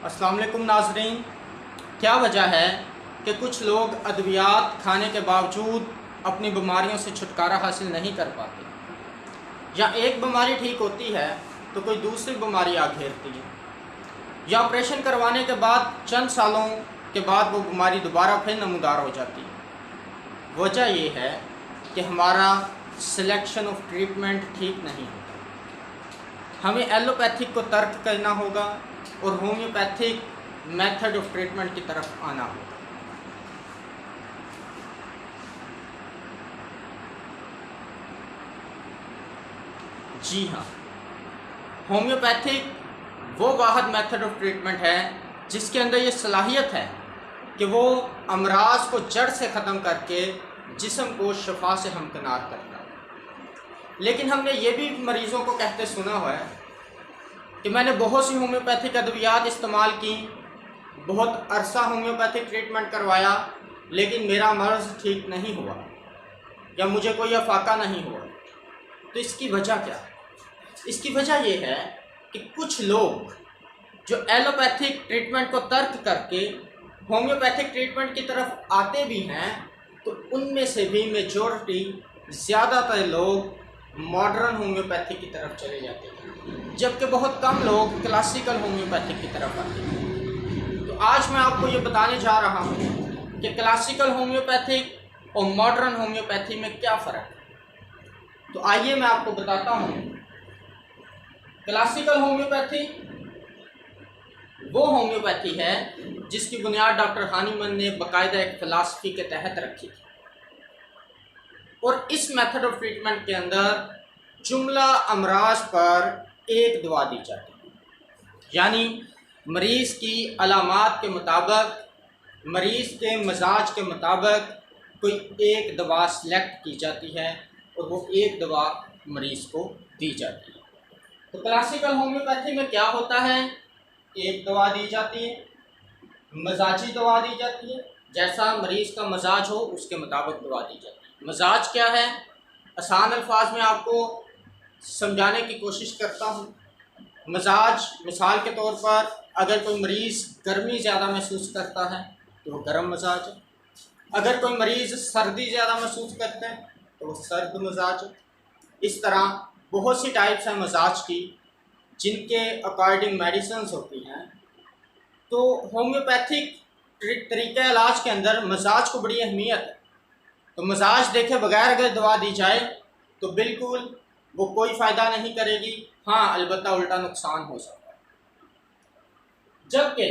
अस्सलाम वालेकुम नाज़रीन। क्या वजह है कि कुछ लोग अद्वियात खाने के बावजूद अपनी बीमारियों से छुटकारा हासिल नहीं कर पाते, या एक बीमारी ठीक होती है तो कोई दूसरी बीमारी आ घेरती है, या ऑपरेशन करवाने के बाद चंद सालों के बाद वो बीमारी दोबारा फिर नमूदार हो जाती है। वजह ये है कि हमारा सिलेक्शन ऑफ ट्रीटमेंट ठीक नहीं होता। हमें एलोपैथिक को तर्क करना होगा और होम्योपैथिक मेथड ऑफ ट्रीटमेंट की तरफ आना होगा। जी हाँ, होम्योपैथिक वो वाहद मेथड ऑफ ट्रीटमेंट है जिसके अंदर ये सलाहियत है कि वो अमराज को जड़ से ख़त्म करके जिस्म को शफा से हमकिनार करता है। लेकिन हमने ये भी मरीज़ों को कहते सुना हुआ है कि मैंने बहुत सी होम्योपैथिक अद्वियात इस्तेमाल की, बहुत अरसा होम्योपैथिक ट्रीटमेंट करवाया, लेकिन मेरा मर्ज़ ठीक नहीं हुआ या मुझे कोई अफाका नहीं हुआ। तो इसकी वजह क्या है? इसकी वजह यह है कि कुछ लोग जो एलोपैथिक ट्रीटमेंट को तर्क करके होम्योपैथिक ट्रीटमेंट की तरफ आते भी हैं, तो उनमें से भी मेजॉरिटी ज़्यादातर लोग मॉडर्न होम्योपैथिक की तरफ चले जाते हैं, जबकि बहुत कम लोग क्लासिकल होम्योपैथिक की तरफ आते हैं। तो आज मैं आपको ये बताने जा रहा हूँ कि क्लासिकल होम्योपैथिक और मॉडर्न होम्योपैथी में क्या फ़र्क है। तो आइए मैं आपको बताता हूँ। क्लासिकल होम्योपैथी वो होम्योपैथी है जिसकी बुनियाद डॉक्टर हानीमन ने बाकायदा एक फ़िलासफ़ी के तहत रखी थी, और इस मेथड ऑफ ट्रीटमेंट के अंदर जुमला अमराज पर एक दवा दी जाती है, यानी मरीज़ की अलामात के मुताबिक, मरीज़ के मजाज के मुताबिक कोई एक दवा सेलेक्ट की जाती है और वो एक दवा मरीज़ को दी जाती है। तो क्लासिकल होम्योपैथी में क्या होता है? एक दवा दी जाती है, मजाजी दवा दी जाती है, जैसा मरीज़ का मजाज हो उसके मुताबिक दवा दी जाती है। मजाज क्या है? आसान अल्फाज में आपको समझाने की कोशिश करता हूँ। मजाज मिसाल के तौर पर, अगर कोई मरीज़ गर्मी ज़्यादा महसूस करता है तो वो गर्म मजाज है, अगर कोई मरीज़ सर्दी ज़्यादा महसूस करता है तो वो सर्द मजाज है। इस तरह बहुत सी टाइप्स हैं मजाज की जिनके अकॉर्डिंग मेडिसिन्स होती हैं। तो होम्योपैथिक तरीक़ा इलाज के अंदर मजाज को बड़ी अहमियत है। तो मजाज देखे बगैर अगर दवा दी जाए तो बिल्कुल वो कोई फ़ायदा नहीं करेगी। हाँ, अलबत्ता उल्टा नुकसान हो सकता है। जबकि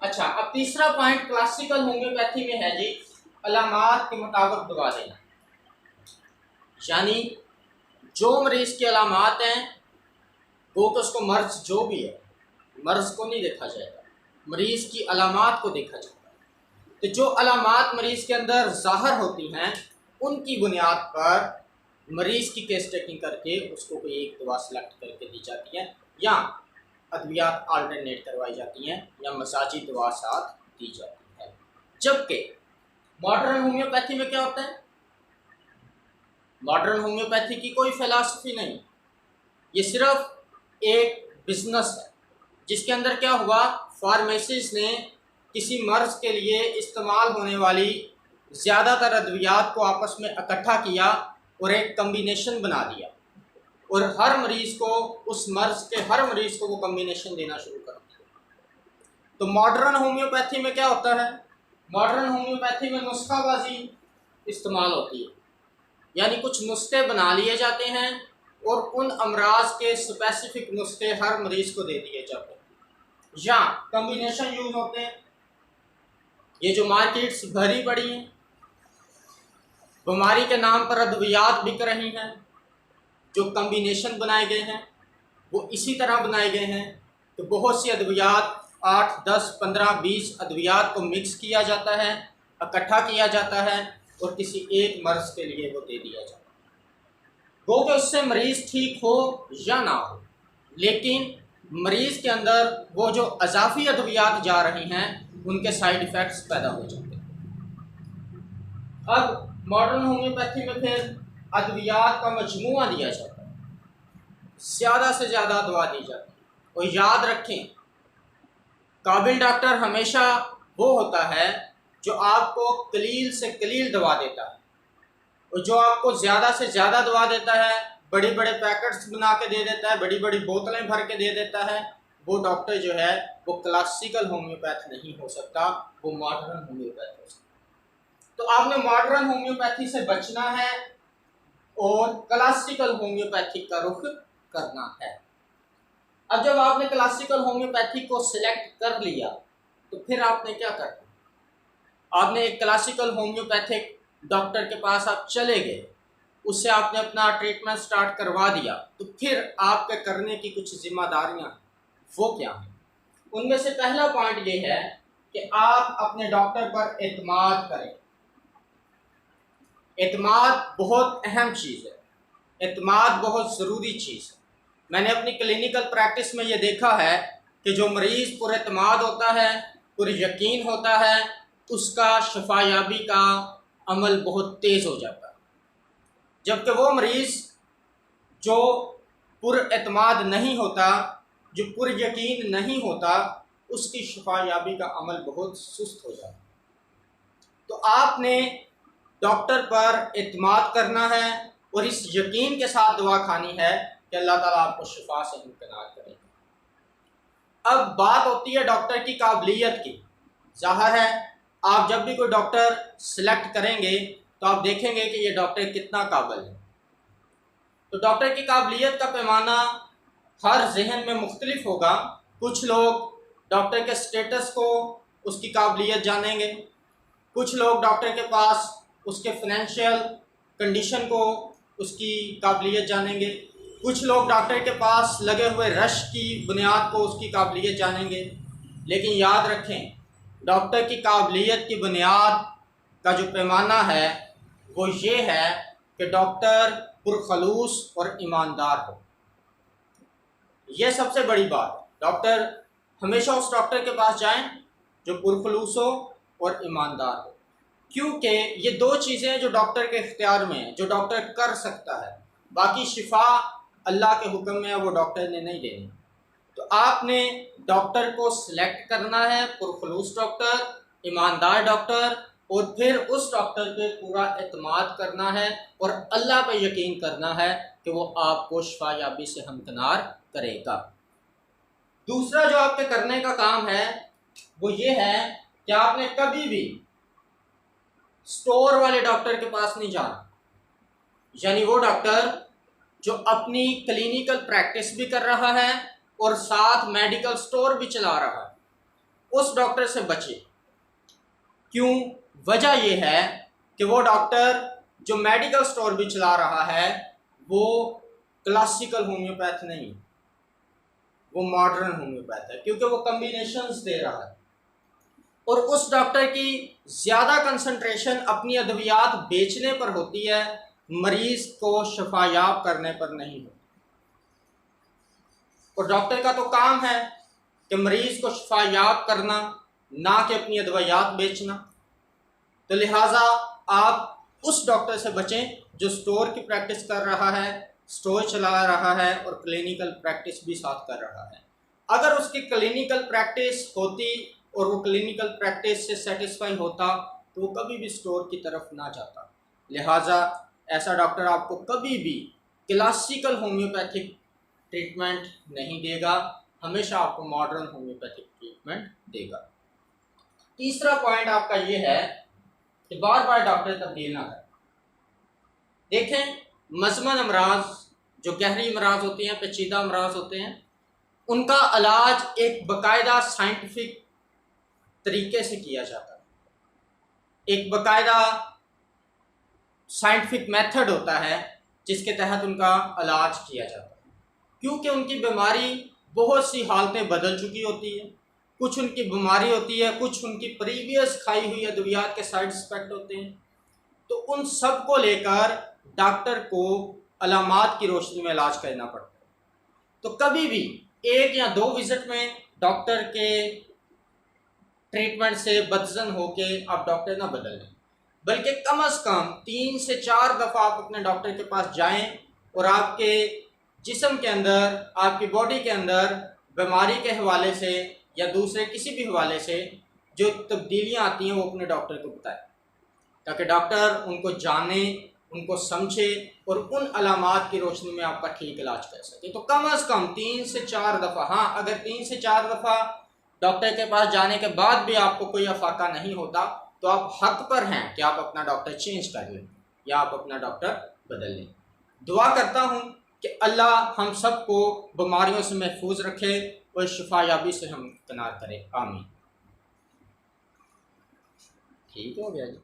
अच्छा, अब तीसरा पॉइंट क्लासिकल होम्योपैथी में है जी, अलामात के मुताबिक दवा देना। यानी जो मरीज़ की अलामात हैं वो तो उसको मर्ज़ जो भी है, मर्ज़ को नहीं देखा जाएगा, मरीज़ की अलामात को देखा जाएगा। तो जो अलामात मरीज़ के अंदर ज़ाहिर होती हैं उनकी बुनियाद पर मरीज़ की केस टेकिंग करके उसको कोई एक दवा सेलेक्ट करके दी जाती है, या अद्वियात अल्टरनेट करवाई जाती हैं, या मसाजी दवा साथ दी जाती है। जबकि मॉडर्न होम्योपैथी में क्या होता है? मॉडर्न होम्योपैथी की कोई फ़िलासफ़ी नहीं, ये सिर्फ एक बिज़नेस है जिसके अंदर क्या हुआ, फार्मेसिस्ट ने किसी मर्ज़ के लिए इस्तेमाल होने वाली ज़्यादातर अद्वियात को आपस में इकट्ठा किया और एक कम्बिनेशन बना दिया, और हर मरीज़ को, उस मर्ज़ के हर मरीज़ को वो कम्बिनेशन देना शुरू कर दिया। तो मॉडर्न होम्योपैथी में क्या होता है? मॉडर्न होम्योपैथी में नुस्खाबाजी इस्तेमाल होती है, यानी कुछ नुस्खे बना लिए जाते हैं और उन अमराज के स्पेसिफिक नुस्खे हर मरीज़ को दे दिए जाते हैं, या कम्बिनेशन यूज़ होते हैं। ये जो मार्केट्स भरी पड़ी हैं, बीमारी के नाम पर अद्वियात बिक रही हैं, जो कम्बिनेशन बनाए गए हैं वो इसी तरह बनाए गए हैं। तो बहुत सी अद्वियात, 8, 10, 15, 20 अद्वियात को मिक्स किया जाता है, इकट्ठा किया जाता है और किसी एक मर्ज़ के लिए वो दे दिया जाता है। वो कि उससे मरीज़ ठीक हो या ना हो, लेकिन मरीज़ के अंदर वो जो अजाफी अद्वियात जा रही हैं उनके साइड इफ़ेक्ट्स पैदा हो जाते हैं। अब मॉडर्न होम्योपैथी में फिर अद्वियात का मजमूआ दिया जाता है, ज़्यादा से ज़्यादा दवा दी जाती है, और याद रखें, काबिल डॉक्टर हमेशा वो होता है जो आपको कलील से कलील दवा देता है, और जो आपको ज़्यादा से ज़्यादा दवा देता है, बड़े बड़े पैकेट्स बना के दे देता है, बड़ी बड़ी बोतलें भर के दे देता है, वो डॉक्टर जो है वो क्लासिकल होम्योपैथ नहीं हो सकता, वो मॉडर्न होम्योपैथ हो सकता। तो आपने मॉडर्न होम्योपैथी से बचना है और क्लासिकल होम्योपैथी का रुख करना है। अब जब आपने क्लासिकल होम्योपैथी को सिलेक्ट कर लिया तो फिर आपने क्या करना, आपने एक क्लासिकल होम्योपैथिक डॉक्टर के पास आप चले गए, उससे आपने अपना ट्रीटमेंट स्टार्ट करवा दिया, तो फिर आपके करने की कुछ जिम्मेदारियां वो क्या हैं? उनमें से पहला पॉइंट ये है कि आप अपने डॉक्टर पर एतमाद करें। एतमाद बहुत अहम चीज़ है, एतमाद बहुत ज़रूरी चीज़ है। मैंने अपनी क्लिनिकल प्रैक्टिस में ये देखा है कि जो मरीज़ पुरएतमाद होता है, पुरयकीन होता है, उसका शफायाबी का अमल बहुत तेज़ हो जाता है, जबकि वो मरीज़ जो पुरएतमाद नहीं होता, जो पुरयकीन नहीं होता, उसकी शफायाबी का अमल बहुत सुस्त हो जाता है। तो आपने डॉक्टर पर एतमाद करना है और इस यकीन के साथ दुआ खानी है कि अल्लाह ताला आपको शिफा से इम्कनार करेगा। अब बात होती है डॉक्टर की काबिलियत की। ज़ाहिर है आप जब भी कोई डॉक्टर सिलेक्ट करेंगे तो आप देखेंगे कि ये डॉक्टर कितना काबिल है। तो डॉक्टर की काबिलियत का पैमाना हर जहन में मुख्तलिफ होगा। कुछ लोग डॉक्टर के स्टेटस को, उसकी काबिलियत जानेंगे, कुछ लोग डॉक्टर के पास उसके फाइनेंशियल कंडीशन को, उसकी काबिलियत जानेंगे, कुछ लोग डॉक्टर के पास लगे हुए रश की बुनियाद को, उसकी काबिलियत जानेंगे। लेकिन याद रखें, डॉक्टर की काबिलियत की बुनियाद का जो पैमाना है वो ये है कि डॉक्टर पुरखलूस और ईमानदार हो। यह सबसे बड़ी बात है। डॉक्टर हमेशा उस डॉक्टर के पास जाएं जो पुरखलूस हो और ईमानदार हो, क्योंकि ये दो चीज़ें जो डॉक्टर के इख्तियार में हैं, जो डॉक्टर कर सकता है। बाकी शिफा अल्लाह के हुक्म में है, वो डॉक्टर ने नहीं देनी। तो आपने डॉक्टर को सिलेक्ट करना है, पुरखलूस डॉक्टर, ईमानदार डॉक्टर, और फिर उस डॉक्टर पे पूरा एतमाद करना है और अल्लाह पे यकीन करना है कि वो आपको शिफायाबी से हमकिनार करेगा। दूसरा जो आपके करने का काम है वो ये है कि आपने कभी भी स्टोर वाले डॉक्टर के पास नहीं जाना, यानी वो डॉक्टर जो अपनी क्लिनिकल प्रैक्टिस भी कर रहा है और साथ मेडिकल स्टोर भी चला रहा है, उस डॉक्टर से बचे। क्यों? वजह यह है कि वो डॉक्टर जो मेडिकल स्टोर भी चला रहा है वो क्लासिकल होम्योपैथ नहीं, वो मॉडर्न होम्योपैथ है, क्योंकि वो कम्बिनेशंस दे रहा है। और उस डॉक्टर की ज़्यादा कंसंट्रेशन अपनी अद्वियात बेचने पर होती है, मरीज़ को शफायाब करने पर नहीं होती। और डॉक्टर का तो काम है कि मरीज़ को शफायाब करना, ना कि अपनी अद्वियात बेचना। तो लिहाजा आप उस डॉक्टर से बचें जो स्टोर की प्रैक्टिस कर रहा है, स्टोर चला रहा है और क्लिनिकल प्रैक्टिस भी साथ कर रहा है। अगर उसकी क्लिनिकल प्रैक्टिस होती और वो क्लिनिकल प्रैक्टिस से सेटिस्फाई होता तो वो कभी भी स्टोर की तरफ ना जाता। लिहाजा ऐसा डॉक्टर आपको कभी भी क्लासिकल होम्योपैथिक ट्रीटमेंट नहीं देगा, हमेशा आपको मॉडर्न होम्योपैथिक ट्रीटमेंट देगा। तीसरा पॉइंट आपका ये है कि बार बार डॉक्टर तब्दील ना करें। देखें, मज़मन अमराज जो गहरी अमराज होते हैं, पेचीदा अमराज होते हैं, उनका इलाज एक बाकायदा साइंटिफिक तरीके से किया जाता है। एक बाकायदा साइंटिफिक मेथड होता है जिसके तहत उनका इलाज किया जाता है, क्योंकि उनकी बीमारी बहुत सी हालतें बदल चुकी होती है। कुछ उनकी बीमारी होती है, कुछ उनकी प्रीवियस खाई हुई अद्वियात के साइड इफेक्ट होते हैं। तो उन सब को लेकर डॉक्टर को अलामात की रोशनी में इलाज करना पड़ता है। तो कभी भी एक या दो विजिट में डॉक्टर के ट्रीटमेंट से बदजन होके आप डॉक्टर ना बदल लें, बल्कि कम से कम 3 से 4 दफ़ा आप अपने डॉक्टर के पास जाएं और आपके जिस्म के अंदर, आपकी बॉडी के अंदर बीमारी के हवाले से या दूसरे किसी भी हवाले से जो तब्दीलियाँ आती हैं वो अपने डॉक्टर को बताए, ताकि डॉक्टर उनको जाने, उनको समझे और उन अलामात की रोशनी में आपका ठीक इलाज कर सके। तो कम अज़ कम 3 से 4 दफ़ा, हाँ अगर 3 से 4 दफ़ा डॉक्टर के पास जाने के बाद भी आपको कोई अफाका नहीं होता तो आप हक पर हैं कि आप अपना डॉक्टर चेंज कर लें या आप अपना डॉक्टर बदल लें। दुआ करता हूँ कि अल्लाह हम सबको बीमारियों से महफूज रखे और शिफायाबी से हम किनार करे। आमीन। ठीक हो गया जी।